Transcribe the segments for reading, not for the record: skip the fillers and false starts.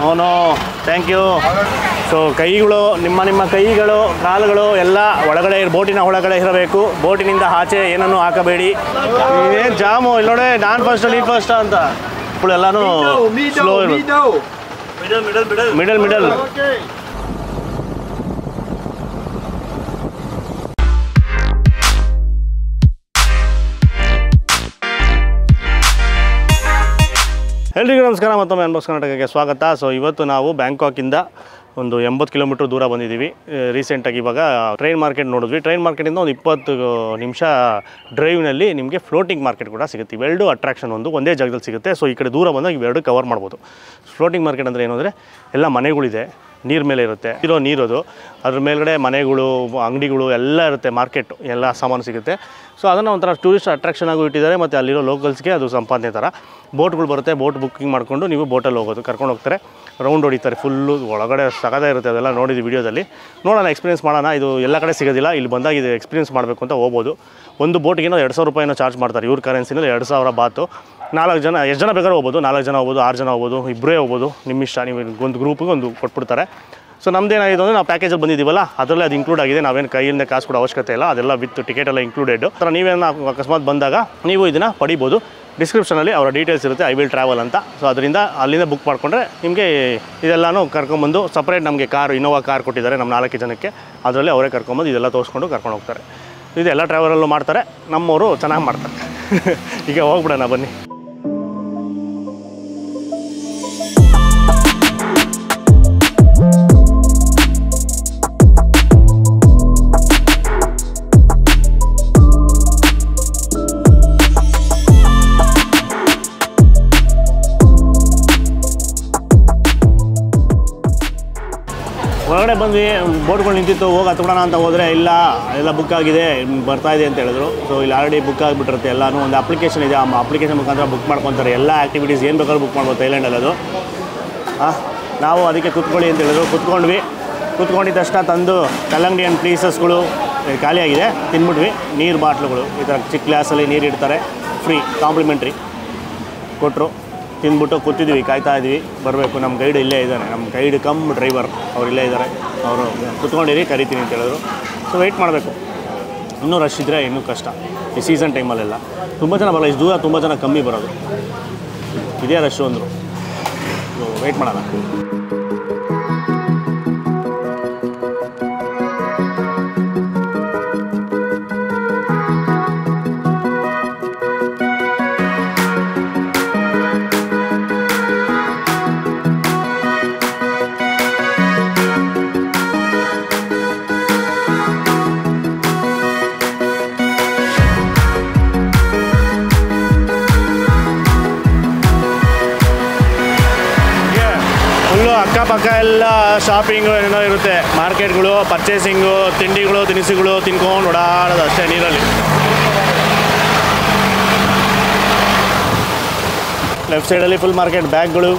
No thank you. So ಕೈಗಳು ನಿಮ್ಮ ಕೈಗಳು ಕಾಲುಗಳು ಎಲ್ಲ ಒಳಗಡೆ ಬೋಟಿನ ಒಳಗಡೆ ಇರಬೇಕು. ಬೋಟಿನಿಂದ ಆಚೆ ಏನನ್ನು ಹಾಕಬೇಡಿ. ಏನು ಜಾಮು ಇಲ್ಲಿ ನೋಡಿ, ನಾನು ಫಸ್ಟ್ ನೀನು ಫಸ್ಟ್ ಅಂತ ಎಲ್ಲಾನು ಸ್ಲೋ ಮಿಡಲ್ ಮಿಡಲ್. ಎಲ್ರಿಗೂ ನಮಸ್ಕಾರ, ಮತ್ತೊಮ್ಮೆ ಅನ್ಬಾಕ್ಸ್ ಕರ್ನಾಟಕಕ್ಕೆ ಸ್ವಾಗತ. ಸೊ ಇವತ್ತು ನಾವು ಬ್ಯಾಂಕಾಕಿಂದ ಒಂದು 80 ಕಿಲೋಮೀಟ್ರ್ ದೂರ ಬಂದಿದ್ದೀವಿ. ರೀಸೆಂಟಾಗಿ ಇವಾಗ ಟ್ರೈನ್ ಮಾರ್ಕೆಟ್ ನೋಡಿದ್ವಿ. ಟ್ರೈನ್ ಮಾರ್ಕೆಟಿಂದ ಒಂದು 20 ನಿಮಿಷ ಡ್ರೈವ್ನಲ್ಲಿ ನಿಮಗೆ ಫ್ಲೋಟಿಂಗ್ ಮಾರ್ಕೆಟ್ ಕೂಡ ಸಿಗುತ್ತೆ. ಇವೆರಡು ಅಟ್ರಾಕ್ಷನ್ ಒಂದೇ ಜಾಗದಲ್ಲಿ ಸಿಗುತ್ತೆ. ಸೊ ಈ ಕಡೆ ದೂರ ಬಂದಾಗ ಇವೆರಡು ಕವರ್ ಮಾಡ್ಬೋದು. ಫ್ಲೋಟಿಂಗ್ ಮಾರ್ಕೆಟ್ ಅಂದರೆ ಏನು ಅಂದರೆ ಎಲ್ಲ ಮನೆಗಳಿದೆ, ನೀರು ಮೇಲೆ ಇರುತ್ತೆ, ಇರೋ ನೀರದು, ಅದ್ರ ಮೇಲ್ಗಡೆ ಮನೆಗಳು, ಅಂಗಡಿಗಳು ಎಲ್ಲ ಇರುತ್ತೆ, ಮಾರ್ಕೆಟು ಎಲ್ಲ ಸಾಮಾನು ಸಿಗುತ್ತೆ. ಸೊ ಅದನ್ನು ಒಂಥರ ಟೂರಿಸ್ಟ್ ಅಟ್ರಾಕ್ಷನ್ ಆಗಿ ಇಟ್ಟಿದ್ದಾರೆ. ಮತ್ತು ಅಲ್ಲಿರೋ ಲೋಕಲ್ಸ್ಗೆ ಅದು ಸಂಪಾದನೆ ಥರ. ಬೋಟ್ಗಳು ಬರುತ್ತೆ, ಬೋಟ್ ಬುಕ್ಕಿಂಗ್ ಮಾಡಿಕೊಂಡು ನೀವು ಬೋಟಲ್ಲಿ ಹೋಗೋದು, ಕರ್ಕೊಂಡು ಹೋಗ್ತಾರೆ, ರೌಂಡ್ ಹೊಡಿತಾರೆ, ಫುಲ್ಲು ಒಳಗಡೆ ಸಗದೇ ಇರುತ್ತೆ. ಅದೆಲ್ಲ ನೋಡಿದ್ವಿ ವೀಡಿಯೋದಲ್ಲಿ. ನೋಡೋಣ, ಎಕ್ಸ್ಪೀರಿಯನ್ಸ್ ಮಾಡೋಣ. ಇದು ಎಲ್ಲ ಕಡೆ ಸಿಗೋದಿಲ್ಲ, ಇಲ್ಲಿ ಬಂದಾಗ ಇದು ಎಕ್ಸ್ಪೀರಿಯನ್ಸ್ ಮಾಡಬೇಕು ಅಂತ ಹೋಗ್ಬೋದು. ಒಂದು ಬೋಟಿಗೆ 2,000 ರೂಪಾಯಿನೋ ಚಾರ್ಜ್ ಮಾಡ್ತಾರೆ. ಇವ್ರ ಕರೆನ್ಸಿನಲ್ಲಿ 2,000 ಬಾತು. 4 ಜನ, ಎಷ್ಟು ಜನ ಬೇಕಾದ್ರೂ ಹೋಗ್ಬೋದು. 4 ಜನ ಹೋಗ್ಬೋದು, 6 ಜನ ಹೋಗ್ಬೋದು, ಇಬ್ಬರೇ ಹೋಗ್ಬೋದು, ನಿಮ್ಮ ಇಷ್ಟ. ನೀವು ಒಂದು ಗ್ರೂಪಿಗೆ ಒಂದು ಕೊಟ್ಬಿಡ್ತಾರೆ. ಸೊ ನಮ್ಮದೇನಾಗಿದೆ ಅಂದರೆ ನಾವು ಪ್ಯಾಕೇಜಲ್ಲಿ ಬಂದಿದ್ದೀವಲ್ಲ, ಅದರಲ್ಲೇ ಅದು ಇನ್ಕ್ಲೂಡ್ ಆಗಿದೆ. ನಾವೇನು ಕೈಯಿಂದ ಕಾಸು ಕೂಡ ಅವಶ್ಯಕತೆ ಇಲ್ಲ, ಅದೆಲ್ಲ ವಿತ್ ಟಿಕೆಟ್ ಎಲ್ಲ ಇನ್ಕ್ಲೂಡೆಡ್. ಥರ ನೀವೇನು ಅಕಸ್ಮಾತ್ ಬಂದಾಗ ನೀವು ಇದನ್ನು ಪಡಿಬೋದು. ಡಿಸ್ಕ್ರಿಪ್ಷನಲ್ಲಿ ಅವರ ಡೀಟೇಲ್ಸ್ ಇರುತ್ತೆ, ಐ ವಿಲ್ ಟ್ರಾವೆಲ್ ಅಂತ. ಸೊ ಅದರಿಂದ ಅಲ್ಲಿಂದ ಬುಕ್ ಮಾಡಿಕೊಂಡ್ರೆ ನಿಮಗೆ ಇದೆಲ್ಲನೂ ಕರ್ಕೊಂಬಂದು ಸಪ್ರೇಟ್ ನಮಗೆ ಇನೋವಾ ಕಾರ್ ಕೊಟ್ಟಿದ್ದಾರೆ ನಮ್ಮ 4 ಜನಕ್ಕೆ. ಅದರಲ್ಲಿ ಅವರೇ ಕರ್ಕೊಂಬಂದು ಇದೆಲ್ಲ ತೋರಿಸ್ಕೊಂಡು ಕರ್ಕೊಂಡು ಹೋಗ್ತಾರೆ. ಇದೆಲ್ಲ ಟ್ರಾವೆಲಲ್ಲೂ ಮಾಡ್ತಾರೆ, ನಮ್ಮವರು ಚೆನ್ನಾಗಿ ಮಾಡ್ತಾರೆ. ಈಗ ಹೋಗ್ಬಿಡೋಣ ಬನ್ನಿ. ಹೊರಗಡೆ ಬಂದ್ವಿ, ಬೋಟ್ಗಳು ನಿಂತಿತ್ತು, ಹೋಗಿ ಹತ್ಬಿಡೋಣ ಅಂತ ಹೋದರೆ ಇಲ್ಲ, ಎಲ್ಲ ಬುಕ್ ಆಗಿದೆ, ಬರ್ತಾಯಿದೆ ಅಂತ ಹೇಳಿದ್ರು. ಸೊ ಇಲ್ಲಿ ಆಲ್ರೆಡಿ ಬುಕ್ ಆಗಿಬಿಟ್ಟಿರುತ್ತೆ ಎಲ್ಲನೂ. ಒಂದು ಅಪ್ಲಿಕೇಶನ್ ಇದೆ, ಆ ಅಪ್ಲಿಕೇಶನ್ ಮುಖಾಂತರ ಬುಕ್ ಮಾಡ್ಕೊತಾರೆ. ಎಲ್ಲ ಆ್ಯಕ್ಟಿವಿಟೀಸ್ ಏನು ಬೇಕಾದ್ರೂ ಬುಕ್ ಮಾಡ್ಬೋದು ಥೈಲ್ಯಾಂಡಲ್ಲಿ ಅದು. ನಾವು ಅದಕ್ಕೆ ಕೂತ್ಕೊಳ್ಳಿ ಅಂತ ಹೇಳಿದ್ರು, ಕೂತ್ಕೊಂಡಿದ್ದ ತಕ್ಷಣ ತಂದು ಕಲ್ಲಂಗಡಿ ಆ್ಯಂಡ್ ಪ್ಲೀಸಸ್ಗಳು ಖಾಲಿಯಾಗಿದೆ, ತಿಂದ್ಬಿಟ್ವಿ. ನೀರು ಬಾಟ್ಲುಗಳು ಈ ಥರ ಚಿಕ್ಕ ಗ್ಲಾಸಲ್ಲಿ ನೀರು ಇಡ್ತಾರೆ, ಫ್ರೀ ಕಾಂಪ್ಲಿಮೆಂಟ್ರಿ ಕೊಟ್ಟರು. ತಿಂದ್ಬಿಟ್ಟು ಕೂತಿದ್ವಿ, ಕಾಯ್ತಾ ಇದ್ವಿ, ಬರಬೇಕು. ನಮ್ಮ ಗೈಡ್ ಇಲ್ಲೇ ಇದ್ದಾನೆ, ನಮ್ಮ ಗೈಡ್ ಕಮ್ ಡ್ರೈವರ್ ಅವ್ರು ಇಲ್ಲೇ ಇದ್ದಾರೆ. ಅವರು ಕೂತ್ಕೊಂಡಿರಿ, ಕರಿತೀನಿ ಅಂತ ಹೇಳಿದ್ರು. ಸೊ ವೆಯ್ಟ್ ಮಾಡಬೇಕು. ಇನ್ನೂ ರಶ್ ಇದ್ದರೆ ಇನ್ನೂ ಕಷ್ಟ. ಈ ಸೀಸನ್ ಟೈಮಲ್ಲೆಲ್ಲ ತುಂಬ ಜನ ಬರಲ್ಲ, ಇಷ್ಟು ದೂರ ತುಂಬ ಜನ ಕಮ್ಮಿ ಬರೋದು. ಇದೇ ರಶ್ಶು ಅಂದರು. ಸೊ ವೆಯ್ಟ್ ಮಾಡೋಣ. ಅಕ್ಕಪಕ್ಕ ಎಲ್ಲ ಶಾಪಿಂಗು ಏನೋ ಇರುತ್ತೆ, ಮಾರ್ಕೆಟ್ಗಳು, ಪರ್ಚೇಸಿಂಗು, ತಿಂಡಿಗಳು, ತಿನಿಸುಗಳು ತಿನ್ಕೊಂಡು ಓಡಾಡೋದು ಅಷ್ಟೇ ನೀರಲ್ಲಿ. ಲೆಫ್ಟ್ ಸೈಡಲ್ಲಿ ಫುಲ್ ಮಾರ್ಕೆಟ್, ಬ್ಯಾಗ್ಗಳು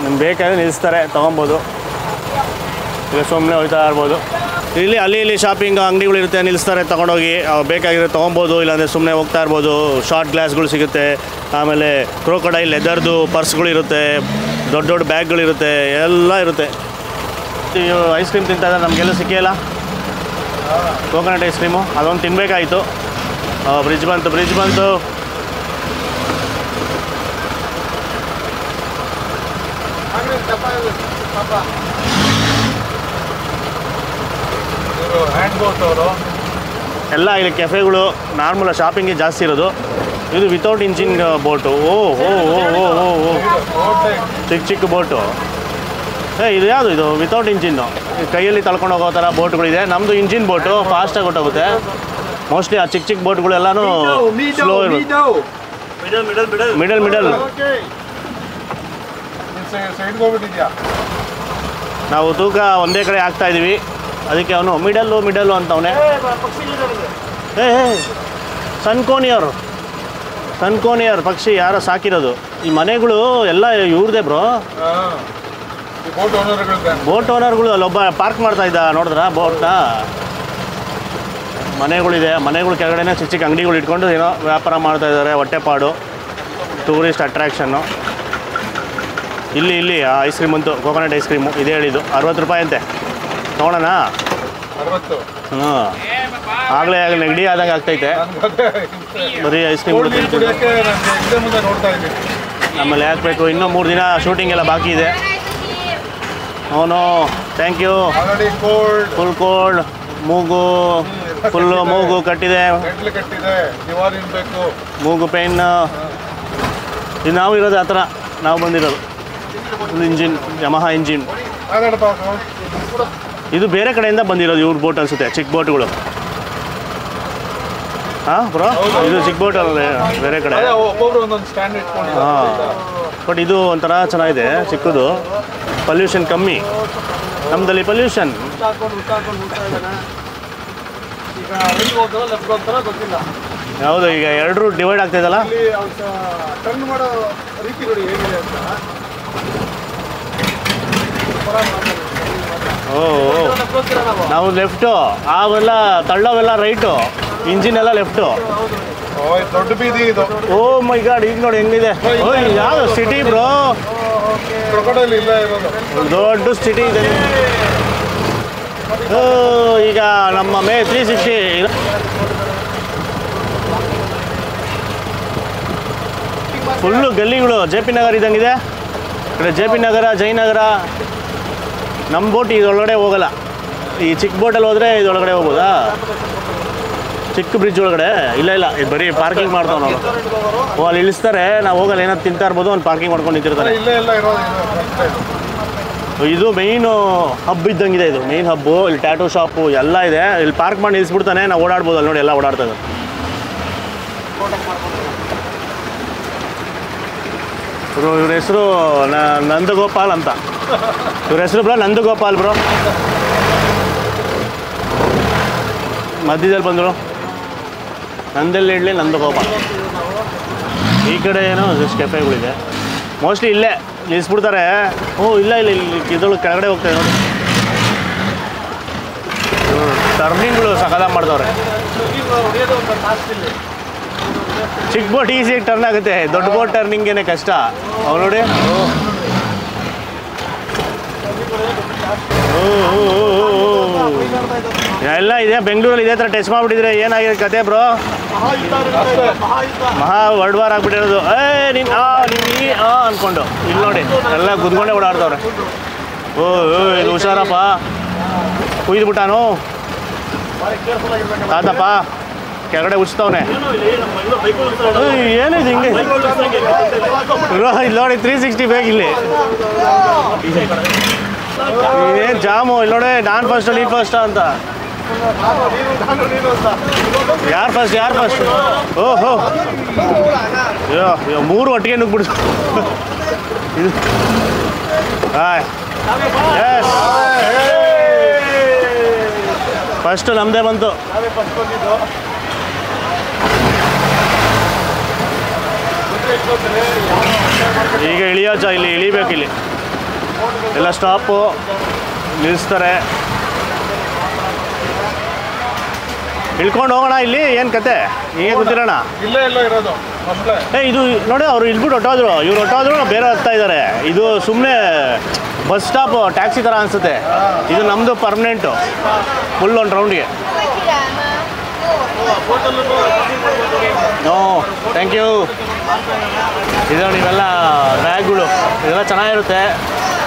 ನಮ್ಗೆ ಬೇಕಾದ್ರೆ ನಿಲ್ಲಿಸ್ತಾರೆ, ತೊಗೊಬೋದು. ಈಗ ಸುಮ್ಮನೆ ಹೋಗ್ತಾ ಇರ್ಬೋದು. ಅಲ್ಲಿ ಶಾಪಿಂಗ್ ಅಂಗಡಿಗಳು ಇರುತ್ತೆ, ನಿಲ್ಲಿಸ್ತಾರೆ, ತೊಗೊಂಡೋಗಿ ಬೇಕಾಗಿರೋ ತೊಗೊಬೋದು. ಇಲ್ಲಾಂದರೆ ಸುಮ್ಮನೆ ಹೋಗ್ತಾ ಇರ್ಬೋದು. ಶಾರ್ಟ್ ಗ್ಲಾಸ್ಗಳು ಸಿಗುತ್ತೆ, ಆಮೇಲೆ ಕ್ರೋಕೊಡೈಲ್ ಲೆದರ್ದು ಪರ್ಸ್ಗಳು ಇರುತ್ತೆ, ದೊಡ್ಡ ಬ್ಯಾಗ್ಗಳಿರುತ್ತೆ, ಎಲ್ಲ ಇರುತ್ತೆ. ಐಸ್ ಕ್ರೀಮ್ ತಿಂತಾ ಇದ್ದಾರೆ, ನಮಗೆಲ್ಲ ಸಿಕ್ಕಿಲ್ಲ. ಕೋಕೋನಟ್ ಐಸ್ ಕ್ರೀಮು ಅದೊಂದು ತಿನ್ನಬೇಕಾಯಿತು. ಬ್ರಿಡ್ಜ್ ಬಂತು. ಎಲ್ಲ ಇಲ್ಲಿ ಕೆಫೆಗಳು ನಾರ್ಮಲ್ ಶಾಪಿಂಗಿಗೆ ಜಾಸ್ತಿ ಇರೋದು. ಇದು ವಿತೌಟ್ ಇಂಜಿನ್ ಬೋಟು. ಚಿಕ್ಕ ಬೋಟು. ಇದು ಯಾವುದು ಇದು ವಿತೌಟ್ ಇಂಜಿನ್ನು, ಕೈಯಲ್ಲಿ ತಳ್ಕೊಂಡು ಹೋಗೋ ಥರ ಬೋಟ್ಗಳಿದೆ. ನಮ್ಮದು ಇಂಜಿನ್ ಬೋಟು, ಫಾಸ್ಟಾಗಿ ಹೊಟ್ಟೋಗುತ್ತೆ. ಮೋಸ್ಟ್ಲಿ ಆ ಚಿಕ್ಕ ಬೋಟ್ಗಳೆಲ್ಲನೂ ಸ್ಲೋ ಇರುತ್ತೆ. ಮಿಡಲ್ ನಾವು ತೂಕ ಒಂದೇ ಕಡೆ ಹಾಕ್ತಾಯಿದ್ದೀವಿ, ಅದಕ್ಕೆ ಅವನು ಮಿಡಲ್ಲು ಅಂತವನೇ. ಸನ್ಕೋನಿಯರ್ ಪಕ್ಷಿ ಯಾರೋ ಸಾಕಿರೋದು. ಈ ಮನೆಗಳು ಎಲ್ಲ ಇವ್ರದೇ ಬ್ರೋ, ಬೋಟ್ ಓನರ್ಗಳು. ಅಲ್ಲೊಬ್ಬ ಪಾರ್ಕ್ ಮಾಡ್ತಾ ಇದ್ದ, ನೋಡಿದ್ರ ಬೋಟ್ನ. ಮನೆಗಳಿದೆ, ಮನೆಗಳ ಕೆಳಗಡೆನೇ ಚಿಕ್ಕ ಅಂಗಡಿಗಳು ಇಟ್ಕೊಂಡು ಏನೋ ವ್ಯಾಪಾರ ಮಾಡ್ತಾ ಇದ್ದಾರೆ. ಹೊಟ್ಟೆಪಾಡು, ಟೂರಿಸ್ಟ್ ಅಟ್ರಾಕ್ಷನ್ನು. ಇಲ್ಲಿ ಐಸ್ ಕ್ರೀಮ್ ಅಂತು ಕೋಕೋನಟ್ ಐಸ್ ಕ್ರೀಮು ಇದೇ ಹೇಳಿದ್ದು 60 ರೂಪಾಯಿ ಅಂತೆ. ನೋಡೋಣ. 60. ಹಾಂ, ಆಗಲೇ ನೆಗಡಿ ಆದಂಗೆ ಆಗ್ತೈತೆ. ಬರೀ ಐಸ್ ಕ್ರೀಮ್ ಆಮೇಲೆ ಹಾಕಬೇಕು. ಇನ್ನೂ 3 ದಿನ ಶೂಟಿಂಗ್ ಎಲ್ಲ ಬಾಕಿ ಇದೆ. ಅವನು ಥ್ಯಾಂಕ್ ಯು. ಫುಲ್ ಕೋಲ್ಡ್, ಮೂಗು ಕಟ್ಟಿದೆ, ಮೂಗು ಪೇನ್. ಇದು ನಾವು ಇರೋದು ಆ ಥರ, ನಾವು ಬಂದಿರೋದು ಇಂಜಿನ್ ಯಮಹಾ ಇಂಜಿನ್. ಇದು ಬೇರೆ ಕಡೆಯಿಂದ ಬಂದಿರೋದು ಇವ್ರ ಬೋಟ್ ಅನಿಸುತ್ತೆ, ಚಿಕ್ಕ ಬೋಟ್ಗಳು. ಹಾಂ ಬ್ರೋ, ಇದು ಚಿಕ್ಕ ಬೋಟ್ ಅಲ್ಲ, ಬೇರೆ ಕಡೆ. ಹಾಂ, ಬಟ್ ಇದು ಒಂಥರ ಚೆನ್ನಾಗಿದೆ, ಚಿಕ್ಕದು. ಪೊಲ್ಯೂಷನ್ ಕಮ್ಮಿ, ನಮ್ಮದಲ್ಲಿ ಪೊಲ್ಯೂಷನ್. ಹೌದು, ಈಗ ಎರಡರೂ ಡಿವೈಡ್ ಆಗ್ತಾಯಿದ್ದಲ್ಲ. ನಾವು ಲೆಫ್ಟು, ಅವೆಲ್ಲ ತಳ್ಳವೆಲ್ಲ ರೈಟು, ಇಂಜಿನ್ ಎಲ್ಲ ಲೆಫ್ಟು. ದೊಡ್ಡ ಬೀದಿ ಇದು. ಓ ಮೈ ಗಾಡ್, ಈಗ ನೋಡಿ ಹೆಂಗಿದೆ. ಯಾವುದು ಸಿಟಿ ಬ್ರೋ, ದೊಡ್ಡ ಸಿಟಿ ಇದೆ. ಈಗ ನಮ್ಮ ಮೇ 360 ಫುಲ್ಲು ಗಲ್ಲಿಗಳು. ಜೆ ಪಿ ನಗರ ಇದ್ದಂಗಿದೆ. ಕಡೆ ಜೆ ಪಿ ನಗರ, ಜಯನಗರ. ನಮ್ಮ ಬೋಟ್ ಇದರೊಳಗಡೆ ಹೋಗಲ್ಲ. ಈ ಚಿಕ್ಕ ಬೋಟಲ್ಲಿ ಹೋದರೆ ಇದರೊಳಗಡೆ ಹೋಗ್ಬೋದಾ? ಚಿಕ್ಕ ಬ್ರಿಡ್ಜ್ ಒಳಗಡೆ ಇಲ್ಲ, ಇದು ಬರೀ ಪಾರ್ಕಿಂಗ್ ಮಾಡ್ತಾವೆ ನಾವು. ಓ, ಅಲ್ಲಿ ಇಳಿಸ್ತಾರೆ, ನಾವು ಹೋಗಲ್ಲ. ಏನಾದ್ರು ತಿಂತಾ ಇರ್ಬೋದು, ಒಂದು ಪಾರ್ಕಿಂಗ್ ಮಾಡ್ಕೊಂಡು ನಿಂತಿರ್ತಾರೆ. ಇದು ಮೇಯ್ನು ಹಬ್ ಇದ್ದಂಗಿದೆ. ಇದು ಮೇಯ್ನ್ ಹಬ್ಬು. ಇಲ್ಲಿ ಟ್ಯಾಟೂ ಶಾಪು ಎಲ್ಲ ಇದೆ. ಇಲ್ಲಿ ಪಾರ್ಕ್ ಮಾಡಿ ನಿಲ್ಲಿಸ್ಬಿಡ್ತಾನೆ, ನಾವು ಓಡಾಡ್ಬೋದು. ಅಲ್ಲಿ ನೋಡಿ, ಎಲ್ಲ ಓಡಾಡ್ತದೆ. ಇವ್ರ ಹೆಸರು ನಂದಗೋಪಾಲ್ ಅಂತ. ಇವ್ರ ಹೆಸರು ಬ್ರೋ ನಂದಗೋಪಾಲ್ ಬ್ರೋ. ಮಧ್ಯದಲ್ಲಿ ಬಂದರು ನಂದಲ್ಲಿ ಇಡ್ಲಿ ನಂದಗೋಪಾಲ್. ಈ ಕಡೆ ಏನೋ ಜಸ್ಟ್ ಕೆಫೆಗಳಿದೆ. ಮೋಸ್ಟ್ಲಿ ಇಲ್ಲೇ ನಿಲ್ಲಿಸ್ಬಿಡ್ತಾರೆ. ಇಲ್ಲ ಇಲ್ಲಿ ಇದೊಳಗೆ ಕೆಳಗಡೆ ಹೋಗ್ತದೆ ನೋಡಿ. ಟರ್ನಿಂಗ್ಗಳು ಸಕಲ ಮಾಡ್ತವ್ರೆ. ಚಿಕ್ಕ ಬೋಟ್ ಈಸಿಯಾಗಿ ಟರ್ನ್ ಆಗುತ್ತೆ, ದೊಡ್ಡ ಬೋಟ್ ಟರ್ನಿಂಗೇನೆ ಕಷ್ಟ. ಅವ್ರು ನೋಡಿ, ಎಲ್ಲ ಇದೆ. ಬೆಂಗಳೂರಲ್ಲಿ ಇದೇ ಥರ ಟೆಸ್ಟ್ ಮಾಡಿಬಿಟ್ಟಿದ್ರೆ ಏನಾಗಿದೆ ಕತೆ ಬ್ರೋ. ಮಹಾ ವರ್ಲ್ಡ್ ವಾರ್ ಆಗ್ಬಿಟ್ಟಿರೋದು. ನೀನು ಅಂದ್ಕೊಂಡು ಇಲ್ಲಿ ನೋಡಿ ಎಲ್ಲ ಕುದ್ಕೊಂಡೆ ಓಡಾಡ್ತವ್ರೆ. ಇದು ಹುಷಾರಪ್ಪ, ಕುಯ್ದುಬಿಟ್ಟಾನು ತಾತಪ್ಪ, ಕೆಳಗಡೆ ಉಚ್ತವನೆ. ಏನಿದೆ ಹಿಂಗೆ ಇಲ್ಲಿ ನೋಡಿ 360 ಬೇಗ ಇಲ್ಲಿ. ಏನು ಜಾಮು ಇಲ್ಲಿ ನೋಡಿ. ನಾನು ಫಸ್ಟ್, ನೀನು ಫಸ್ಟ್ ಅಂತ. ಯಾರು ಫಸ್ಟ್? ಓಹೋ, ಅಯ್ಯೋ 3 ಒಟ್ಟಿಗೆ ನುಗ್ಬಿಡ್ತು. ಇದು ಎಸ್, ಫಸ್ಟು ನಮ್ಮದೇ ಬಂತು. ಈಗ ಇಲ್ಲಿ ಇಳಿಬೇಕು. ಇಲ್ಲಿ ಎಲ್ಲ ಸ್ಟಾಪು ನಿಲ್ಲಿಸ್ತಾರೆ. ಇಳ್ಕೊಂಡು ಹೋಗೋಣ. ಇಲ್ಲಿ ಏನು ಕತೆ ಹೀಗೆ ಗೊತ್ತಿರೋಣ. ಇದು ನೋಡಿ, ಅವರು ಇಲ್ಬಿಟ್ಟು ಹೊಟ್ಟೋದ್ರು, ಇವ್ರು ಹೊಟ್ಟೋದ್ರು, ಬೇರೆ ಹತ್ತಾ ಇದ್ದಾರೆ. ಇದು ಸುಮ್ಮನೆ ಬಸ್ ಸ್ಟಾಪ್, ಟ್ಯಾಕ್ಸಿ ಥರ ಅನಿಸುತ್ತೆ. ಇದು ನಮ್ಮದು ಪರ್ಮನೆಂಟು, ಫುಲ್ ಒಂದು ರೌಂಡ್ಗೆ. Thank you. ಇದು ನೀವೆಲ್ಲ ಬ್ಯಾಗ್ಗಳು ಇದೆಲ್ಲ ಚೆನ್ನಾಗಿರುತ್ತೆ.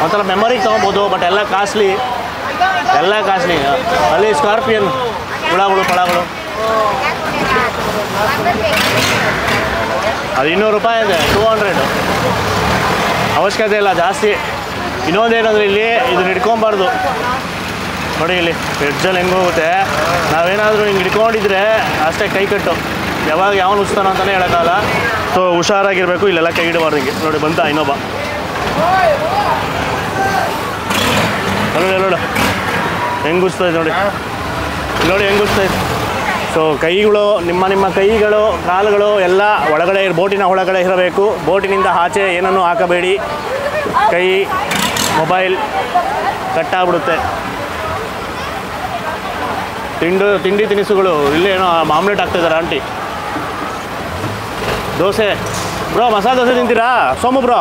ಒಂಥರ ಮೆಮೊರಿಗೆ ತೊಗೊಬೋದು. ಬಟ್ ಎಲ್ಲ ಕಾಸ್ಟ್ಲಿ. ಅಲ್ಲಿ ಸ್ಕಾರ್ಪಿಯನ್ ಹುಳಗಳು ಪಳಗಳು ಅದು 200 ರೂಪಾಯಿ ಇದೆ. 200 ಅವಶ್ಯಕತೆ ಇಲ್ಲ ಜಾಸ್ತಿ. ಇನ್ನೊಂದೇನಂದರೆ ಇಲ್ಲಿ ಇದನ್ನ ಹಿಡ್ಕೊಬಾರ್ದು ನೋಡಿ. ಇಲ್ಲಿ ಎಡ್ಜಲ್ಲಿ ಹೆಂಗೆ ಹೋಗುತ್ತೆ. ನಾವೇನಾದರೂ ಹಿಂಗೆ ಹಿಡ್ಕೊಂಡಿದ್ರೆ ಅಷ್ಟೇ ಕೈ ಕಟ್ಟು. ಯಾವಾಗ ಯಾವನು ಉಚ್ತಾನ ಅಂತಲೇ ಹೇಳೋಕ್ಕಾಗಲ್ಲ. ಸೊ ಹುಷಾರಾಗಿರಬೇಕು. ಇಲ್ಲೆಲ್ಲ ಕೈ ಇಡಬಾರ್ದು. ಹಿಂಗೆ ನೋಡಿ ಬಂತ ಇನ್ನೊಬ್ಬ. ನೋಡು ಹೆಂಗೆ ಉಚ್ತೈತೆ ನೋಡಿ. ಹೆಂಗೆ ಉಚ್ತೈತೆ. ಸೊ ಕೈಗಳು, ನಿಮ್ಮ ಕೈಗಳು, ಕಾಲುಗಳು ಎಲ್ಲ ಒಳಗಡೆ ಬೋಟಿನ ಒಳಗಡೆ ಇರಬೇಕು. ಬೋಟಿನಿಂದ ಆಚೆ ಏನನ್ನೂ ಹಾಕಬೇಡಿ. ಕೈ, ಮೊಬೈಲ್ ಕಟ್ಟಾಗ್ಬಿಡುತ್ತೆ. ತಿಂಡಿ ತಿನಿಸುಗಳು ಇಲ್ಲೇನೋ omelette ಹಾಕ್ತಾಯಿದ್ದಾರೆ aunty. Dosa bro masala dosa ತಿಂತೀರಾ ಸೋಮು ಬ್ರೋ?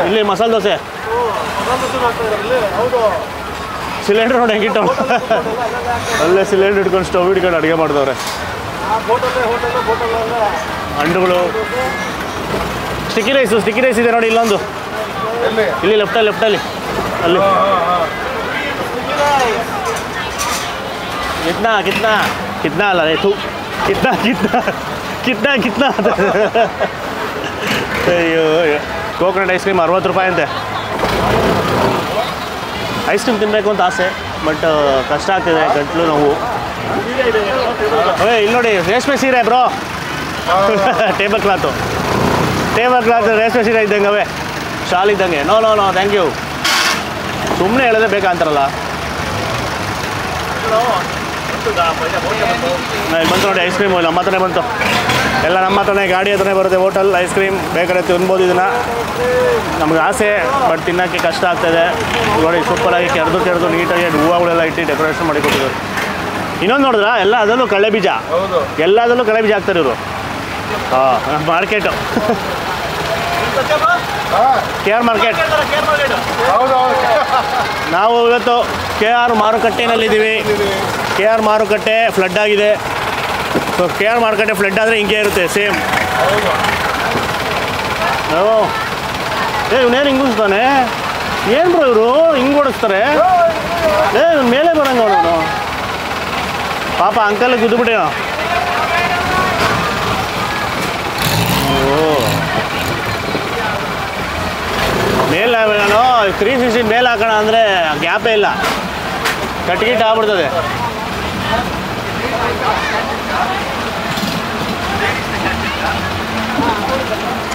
ಇಲ್ಲಿ ಮಸಾಲೆ ದೋಸೆ ಸಿಲಿಂಡರ್ ನೋಡಿ ಹೆಂಗಿಟ್ಟು ಅಲ್ಲೇ ಸಿಲಿಂಡರ್ ಹಿಡ್ಕೊಂಡು ಸ್ಟವ್ ಹಿಡ್ಕೊಂಡು ಅಡುಗೆ ಮಾಡಿದವ್ರೆ. ಹಣ್ಣುಗಳು, ಸ್ಟಿಕ್ಕಿ ರೈಸ್ ಇದೆ ನೋಡಿ ಇಲ್ಲೊಂದು, ಇಲ್ಲಿ ಲೆಫ್ಟಲ್ಲಿ ಅಲ್ಲಿ. ಕಿತ್ನಾ ಅಲ್ಲ ತು ಕಿತ್ನಾ ಅಯ್ಯೋ ಕೋಕೋನಟ್ ಐಸ್ ಕ್ರೀಮ್ 60 ರೂಪಾಯಿ ಅಂತೆ. ಐಸ್ ಕ್ರೀಮ್ ತಿನ್ನಬೇಕು ಅಂತ ಆಸೆ, ಬಟ್ ಕಷ್ಟ ಆಗ್ತಿದೆ, ಗಂಟ್ಲು ನೋವು. ಇಲ್ಲಿ ನೋಡಿ ರೇಷ್ಮೆ ಸೀರೆ ಬ್ರೋ, ಟೇಬಲ್ ಕ್ಲಾತು ರೇಷ್ಮೆ ಸೀರೆ ಇದ್ದಂಗೆ ಅವೇ ಶಾಲ್ ಇದ್ದಂಗೆ. No thank you. ಸುಮ್ಮನೆ ಹೇಳೋದೇ ಬೇಕಾ ಅಂತಾರಲ್ಲ. ಬಂತು ನೋಡಿ ಐಸ್ ಕ್ರೀಮು ನಮ್ಮ ಹತ್ರನೇ ಬಂತು, ಎಲ್ಲ ನಮ್ಮ ಹತ್ರನೇ, ಗಾಡಿ ಹತ್ರನೇ ಬರುತ್ತೆ ಹೋಟೆಲ್. ಐಸ್ ಕ್ರೀಮ್ ಬೇಕಾದ್ರೆ ತಿನ್ಬೋದು ಇದನ್ನು, ನಮ್ಗೆ ಆಸೆ ಬಟ್ ತಿನ್ನೋಕ್ಕೆ ಕಷ್ಟ ಆಗ್ತಾಯಿದೆ. ನೋಡಿ ಸೂಪರಾಗಿ ಕೆರೆದು ನೀಟಾಗಿ ಹೂವುಗಳೆಲ್ಲ ಇಟ್ಟು ಡೆಕೋರೇಷನ್ ಮಾಡಿ ಕೊಟ್ಟಿದ್ದಾರೆ. ಇನ್ನೊಂದು ನೋಡಿದ್ರ ಎಲ್ಲದರಲ್ಲೂ ಕಡಲೆ ಬೀಜ ಹಾಕ್ತಾರೆ ಇವರು. Market KR market. ನಾವು ಇವತ್ತು KR ಮಾರುಕಟ್ಟೆನಲ್ಲಿದ್ದೀವಿ. KR ಮಾರುಕಟ್ಟೆ ಫ್ಲಡ್ ಆಗಿದೆ. ಸೊ KR ಮಾರುಕಟ್ಟೆ ಫ್ಲಡ್ ಆದರೆ ಹಿಂಗೆ ಇರುತ್ತೆ ಸೇಮ್. ಇವನೇನು ಹಿಂಗಿಸ್ತಾನೆ, ಏನು ಬ್ರೋ ಇವರು ಹಿಂಗೆ ಓಡಿಸ್ತಾರೆ? ಇವ್ನ ಮೇಲೆ ಬರಂಗ ಅವನು ಪಾಪ ಅಂಕಲ್ ಗುದ್ದುಬಿಟ್ಟೇನೋ. ಮೇಲೆ ನಾನು 360 ಮೇಲೆ ಹಾಕೋಣ ಅಂದರೆ ಗ್ಯಾಪೇ ಇಲ್ಲ, ಕಟ್ಗಿಟ್ ಆಗ್ಬಿಡ್ತದೆ.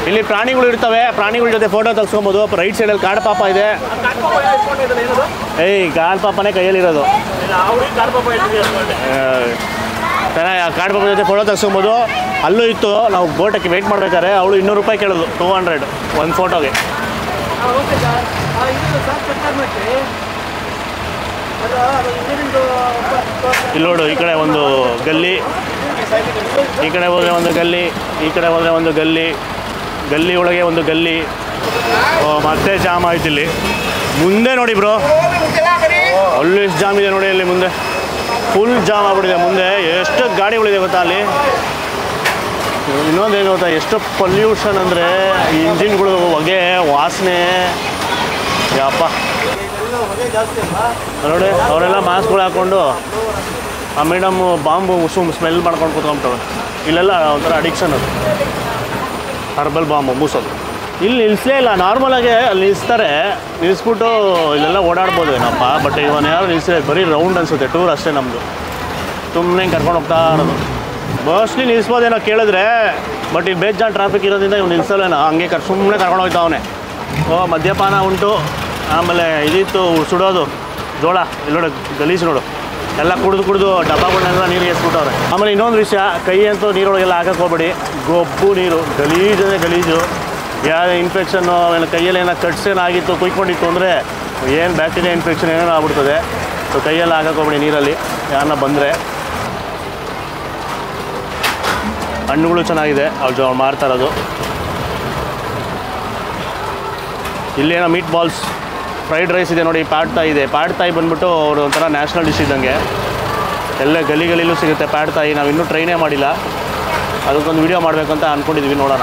ಇಲ್ಲಿ ಪ್ರಾಣಿಗಳು ಇರ್ತವೆ, ಪ್ರಾಣಿಗಳ ಜೊತೆ ಫೋಟೋ ತೆಗೆಸ್ಕೊಬೋದು. ರೈಟ್ ಸೈಡಲ್ಲಿ ಕಾಡು ಪಾಪ ಇದೆ. ಕಾಡು ಪಾಪನೇ ಕೈಯಲ್ಲಿರೋದು. ಕಾಡು ಪಾಪ ಜೊತೆ ಫೋಟೋ ತೆಗೆಸ್ಕೊಬೋದು. ಅಲ್ಲೂ ಇತ್ತು, ನಾವು ಬೋಟಕ್ಕೆ ವೆಯ್ಟ್ ಮಾಡ್ಬೇಕಾದ್ರೆ ಅವಳು 200 ರೂಪಾಯಿ ಕೇಳೋದು, 200 ಒಂದು ಫೋಟೋಗೆ. ಇಲ್ಲಿ ನೋಡು, ಈ ಕಡೆ ಒಂದು ಗಲ್ಲಿ, ಈ ಕಡೆ ಹೋದರೆ ಒಂದು ಗಲ್ಲಿ, ಈ ಕಡೆ ಹೋದರೆ ಒಂದು ಗಲ್ಲಿ, ಗಲ್ಲಿ ಒಳಗೆ ಒಂದು ಗಲ್ಲಿ. ಮತ್ತೆ ಜಾಮ್ ಆಯ್ತು ಇಲ್ಲಿ ಮುಂದೆ ನೋಡಿ ಬ್ರೋ, ಅಲ್ಲಿ ಎಷ್ಟು ಜಾಮ್ ಇದೆ ನೋಡಿ. ಅಲ್ಲಿ ಮುಂದೆ ಫುಲ್ ಜಾಮ್ ಆಗ್ಬಿಟ್ಟಿದೆ. ಮುಂದೆ ಎಷ್ಟು ಗಾಡಿಗಳಿದೆ ಗೊತ್ತಾ ಅಲ್ಲಿ. ಇನ್ನೊಂದು ಏನು ಗೊತ್ತಾ, ಎಷ್ಟು ಪೊಲ್ಯೂಷನ್ ಅಂದರೆ ಇಂಜಿನ್ಗಳು ಹೊಗೆ ವಾಸನೆ ಯಪ್ಪ. ನೋಡಿ ಅವರೆಲ್ಲ ಮಾಸ್ಕ್ಗಳು ಹಾಕ್ಕೊಂಡು ಆ ಮೇಡಮ್ ಬಾಂಬು ಸ್ಮೆಲ್ ಮಾಡ್ಕೊಂಡು ಕೂತ್ಕೊಂಬಿಟ್ಟವೆ. ಇಲ್ಲೆಲ್ಲ ಒಂಥರ ಅಡಿಕ್ಷನ್ ಅದು, ಹರ್ಬಲ್ ಬಾಂಬು ಮೂಸೋದು. ಇಲ್ಲಿ ನಿಲ್ಲಿಸಲೇ ಇಲ್ಲ, ನಾರ್ಮಲಾಗೆ ಅಲ್ಲಿ ನಿಲ್ಲಿಸ್ತಾರೆ, ನಿಲ್ಲಿಸ್ಬಿಟ್ಟು ಇಲ್ಲೆಲ್ಲ ಓಡಾಡ್ಬೋದು ಏನಪ್ಪ. ಬಟ್ ಇವನು ಯಾರು ನಿಲ್ಲಿಸಿದ್ರೆ ಬರೀ ರೌಂಡ್ ಅನಿಸುತ್ತೆ, ಟೂರ್ ಅಷ್ಟೇ ನಮ್ಮದು. ಸುಮ್ಮನೆ ಕರ್ಕೊಂಡು ಹೋಗ್ತಾ ಇರೋದು. ಮೋಸ್ಟ್ಲಿ ನಿಲ್ಲಿಸ್ಬೋದೇನೋ ಕೇಳಿದ್ರೆ, ಬಟ್ ಇಲ್ಲಿ ಬೇಜಾನ್ ಟ್ರಾಫಿಕ್ ಇರೋದ್ರಿಂದ ಇವ್ನು ನಿಲ್ಲಿಸಲ್ಲೇನೋ, ಹಂಗೆ ಸುಮ್ಮನೆ ಕರ್ಕೊಂಡು ಹೋಗ್ತಾವನೆ. ಮದ್ಯಪಾನ ಉಂಟು, ಆಮೇಲೆ ಇದಿತ್ತು ಸುಡೋದು ಜೋಳ. ಇಲ್ಲಿ ನೋಡು ಗಲೀಜು ನೋಡು, ಎಲ್ಲ ಕುಡಿದು ಡಬ್ಬಗಳನ್ನೆಲ್ಲ ನೀರಿಗೆ ಎಸ್ಬಿಟ್ಟವ್ರೆ. ಆಮೇಲೆ ಇನ್ನೊಂದು ವಿಷಯ, ಕೈ ಅಂತೂ ನೀರೊಳಗೆಲ್ಲ ಹಾಕಕ್ಕೆ ಹೋಗ್ಬೇಡಿ, ಗೊಬ್ಬು ನೀರು, ಗಲೀಜು. ಯಾವ ಇನ್ಫೆಕ್ಷನ್ನು, ಆಮೇಲೆ ಕೈಯಲ್ಲಿ ಏನೋ ಕಟ್ಸೇನಾಗಿತ್ತು, ಕುಯ್ಕೊಂಡಿತ್ತು ಅಂದರೆ ಏನು ಬ್ಯಾಕ್ಟೀರಿಯಾ ಇನ್ಫೆಕ್ಷನ್ ಏನೇನೋ ಆಗ್ಬಿಡ್ತದೆ. ಸೊ ಕೈಯೆಲ್ಲ ಹಾಕಕ್ಕೆ ಹೋಗ್ಬೇಡಿ ನೀರಲ್ಲಿ ಯಾರನ್ನ ಬಂದರೆ. ಹಣ್ಣುಗಳು ಚೆನ್ನಾಗಿದೆ ಅವ್ರು ಮಾಡ್ತಾ ಇರೋದು. ಇಲ್ಲೇನೋ ಮೀಟ್ ಬಾಲ್ಸ್, ಫ್ರೈಡ್ ರೈಸ್ ಇದೆ ನೋಡಿ, ಪ್ಯಾಡ್ ತಾಯಿ ಇದೆ. ಪ್ಯಾಡ್ ತಾಯಿ ಬಂದುಬಿಟ್ಟು ಅವರು ಒಂಥರ ನ್ಯಾಷನಲ್ ಡಿಶ್ ಇದ್ದಂಗೆ, ಎಲ್ಲ ಗಲಿಗಳಲ್ಲೂ ಸಿಗುತ್ತೆ ಪ್ಯಾಡ್ ತಾಯಿ. ನಾವು ಇನ್ನೂ ಟ್ರೈನೇ ಮಾಡಿಲ್ಲ, ಅದಕ್ಕೊಂದು ವೀಡಿಯೋ ಮಾಡಬೇಕು ಅಂತ ಅಂದ್ಕೊಂಡಿದ್ವಿ, ನೋಡೋಣ.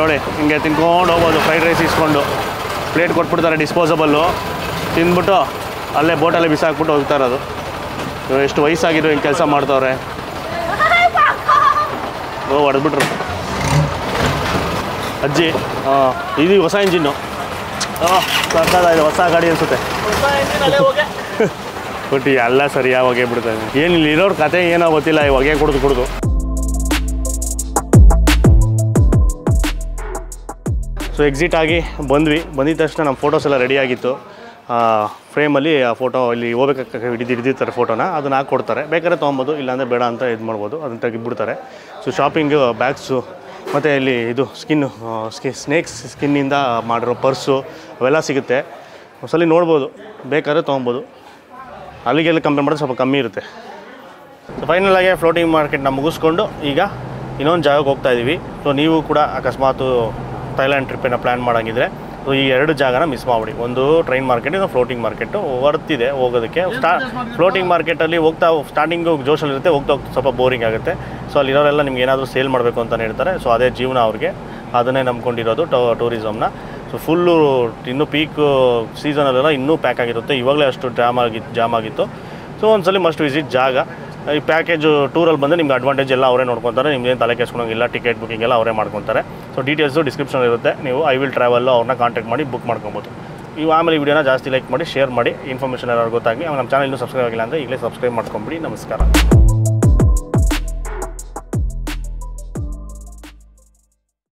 ನೋಡಿ ಹಿಂಗೆ ತಿನ್ಕೊಂಡು ಹೋಗ್ಬೋದು, ಫ್ರೈಡ್ ರೈಸ್ ಇಸ್ಕೊಂಡು ಪ್ಲೇಟ್ ಕೊಟ್ಬಿಡ್ತಾರೆ ಡಿಸ್ಪೋಸಬಲ್ಲು, ತಿಂದ್ಬಿಟ್ಟು ಅಲ್ಲೇ ಬೋಟಲ್ಲೇ ಬಿಸಾಕ್ಬಿಟ್ಟು ಹೋಗ್ತಾ ಇರೋದು. ಎಷ್ಟು ವಯಸ್ಸಾಗಿರೋ ಹಿಂಗೆ ಕೆಲಸ ಮಾಡ್ತವ್ರೆ. ಹೊಡೆದ್ಬಿಟ್ರು ಅಜ್ಜಿ. ಇದು ಹೊಸ ಇಂಜಿನ್ನು, ಸಾಕಾಗಿದೆ, ಹೊಸ ಗಾಡಿ ಅನಿಸುತ್ತೆ. ಬಟ್ ಎಲ್ಲ ಸರಿಯಾಗಿ ಹೊಗೆ ಬಿಡ್ತಾನೆ. ಏನಿಲ್ಲ, ಇರೋರ ಕತೆ ಏನೋ ಗೊತ್ತಿಲ್ಲ, ಈ ಹೊಗೆ ಕುಡಿದು. ಸೊ ಎಕ್ಸಿಟ್ ಆಗಿ ಬಂದಿದ್ದ ತಕ್ಷಣ ನಮ್ಮ ಫೋಟೋಸ್ ಎಲ್ಲ ರೆಡಿಯಾಗಿತ್ತು. ಫ್ರೇಮಲ್ಲಿ ಆ ಫೋಟೋ ಇಲ್ಲಿ ಹೋಗ್ಬೇಕಾಗ ಹಿಡಿದಿರ್ತಾರೆ ಫೋಟೋನ, ಅದನ್ನು ಹಾಕ್ಕೊಡ್ತಾರೆ. ಬೇಕಾದ್ರೆ ತೊಗೊಬೋದು, ಇಲ್ಲಾಂದರೆ ಬೇಡ ಅಂತ ಇದು ಮಾಡ್ಬೋದು, ಅದನ್ನು ತೆಗಿಬಿಡ್ತಾರೆ. ಸೊ ಶಾಪಿಂಗು, ಬ್ಯಾಗ್ಸು, ಮತ್ತು ಇಲ್ಲಿ ಇದು ಸ್ನೇಕ್ಸ್ ಸ್ಕಿನ್ನಿಂದ ಮಾಡಿರೋ ಪರ್ಸು ಅವೆಲ್ಲ ಸಿಗುತ್ತೆ. ಒಂದ್ಸಲಿ ನೋಡ್ಬೋದು, ಬೇಕಾದ್ರೆ ತೊಗೊಬೋದು. ಅಲ್ಲಿಗೆಲ್ಲ ಕಂಪೇರ್ ಮಾಡಿದ್ರೆ ಸ್ವಲ್ಪ ಕಮ್ಮಿ ಇರುತ್ತೆ. ಸೊ ಫೈನಲಾಗಿ ಫ್ಲೋಟಿಂಗ್ ಮಾರ್ಕೆಟ್ನ ಮುಗಿಸ್ಕೊಂಡು ಈಗ ಇನ್ನೊಂದು ಜಾಗಕ್ಕೆ ಹೋಗ್ತಾ ಇದ್ದೀವಿ. ಸೊ ನೀವು ಕೂಡ ಅಕಸ್ಮಾತ್ ಥೈಲ್ಯಾಂಡ್ ಟ್ರಿಪ್ಪನ್ನು ಪ್ಲ್ಯಾನ್ ಮಾಡೋಂಗಿದ್ರೆ ಸೊ ಈ 2 ಜಾಗನ ಮಿಸ್ ಮಾಡಿಬಿಡಿ. ಒಂದು ಟ್ರೈನ್ ಮಾರ್ಕೆಟ್, ಇದು ಫ್ಲೋಟಿಂಗ್ ಮಾರ್ಕೆಟು. ವರ್ತಿದೆ ಹೋಗೋದಕ್ಕೆ. ಫ್ಲೋಟಿಂಗ್ ಮಾರ್ಕೆಟಲ್ಲಿ ಹೋಗ್ತಾ ಸ್ಟಾರ್ಟಿಂಗು ಜೋಶಲ್ಲಿರುತ್ತೆ, ಹೋಗ್ತಾ ಸ್ವಲ್ಪ ಬೋರಿಂಗ್ ಆಗುತ್ತೆ. ಸೊ ಅಲ್ಲಿರೋರೆಲ್ಲ ನಿಮ್ಗೆ ಏನಾದರೂ ಸೇಲ್ ಮಾಡಬೇಕು ಅಂತಲೇ ಹೇಳ್ತಾರೆ. ಸೊ ಅದೇ ಜೀವನ ಅವ್ರಿಗೆ, ಅದನ್ನೇ ನಂಬ್ಕೊಂಡಿರೋದು ಟೂರಿಸಮ್ನ. ಸೊ ಫುಲ್ಲು ಇನ್ನೂ ಪೀಕ್ ಸೀಸನಲ್ಲೆಲ್ಲ ಇನ್ನೂ ಪ್ಯಾಕ್ ಆಗಿರುತ್ತೆ. ಇವಾಗಲೇ ಅಷ್ಟು ಜಾಮ್ ಆಗಿತ್ತು. ಸೊ ಒಂದ್ಸಲಿ ಮಸ್ಟ್ ವಿಸಿಟ್ ಜಾಗ. ಈ ಪ್ಯಾಕೇಜು ಟೂರಲ್ಲಿ ಬಂದರೆ ನಿಮ್ಗೆ ಅಡ್ವಾಂಟೇಜ್ ಎಲ್ಲ ಅವರೇ ನೋಡ್ಕೊತಾರೆ. ನಿಮ್ಗೇನು ತಲೆ ಕೆಸ್ಕೊಳಂಗಿಲ್ಲ. ಟಿಕೆಟ್ ಬುಕ್ಕಿಂಗ್ ಎಲ್ಲ ಅವರೇ ಮಾಡ್ಕೊತಾರೆ. ಸೊ ಡೀಟೇಲ್ಸು ಡಿಸ್ಕ್ರಿಪ್ಷನ್ ಇರುತ್ತೆ. ನೀವು ಐ ವಿಲ್ ಟ್ರಾವೆಲ್ ಅವ್ರನ್ನ ಕಾಂಟ್ಯಾಕ್ಟ್ ಮಾಡಿ ಬುಕ್ ಮಾಡ್ಕೊಬೋದು. ನೀವು ಆಮೇಲೆ ಈ ವಿಡಿಯೋನ ಜಾಸ್ತಿ ಲೈಕ್ ಮಾಡಿ, ಶೇರ್ ಮಾಡಿ, ಇನ್ಫಾರ್ಮೇಷನ್ ಎಲ್ಲರೂ ಗೊತ್ತಾಗಿ. ನಮ್ಮ ಚಾನಲ್ ಇನ್ನೂ ಸಬ್ಸ್ಕ್ರೈಬ್ ಆಗಿಲ್ಲ ಅಂದರೆ ಈಗಲೇ ಸಬ್ಸ್ಕ್ರೈಬ್ ಮಾಡ್ಕೊಂಬಿಡಿ. ನಮಸ್ಕಾರ.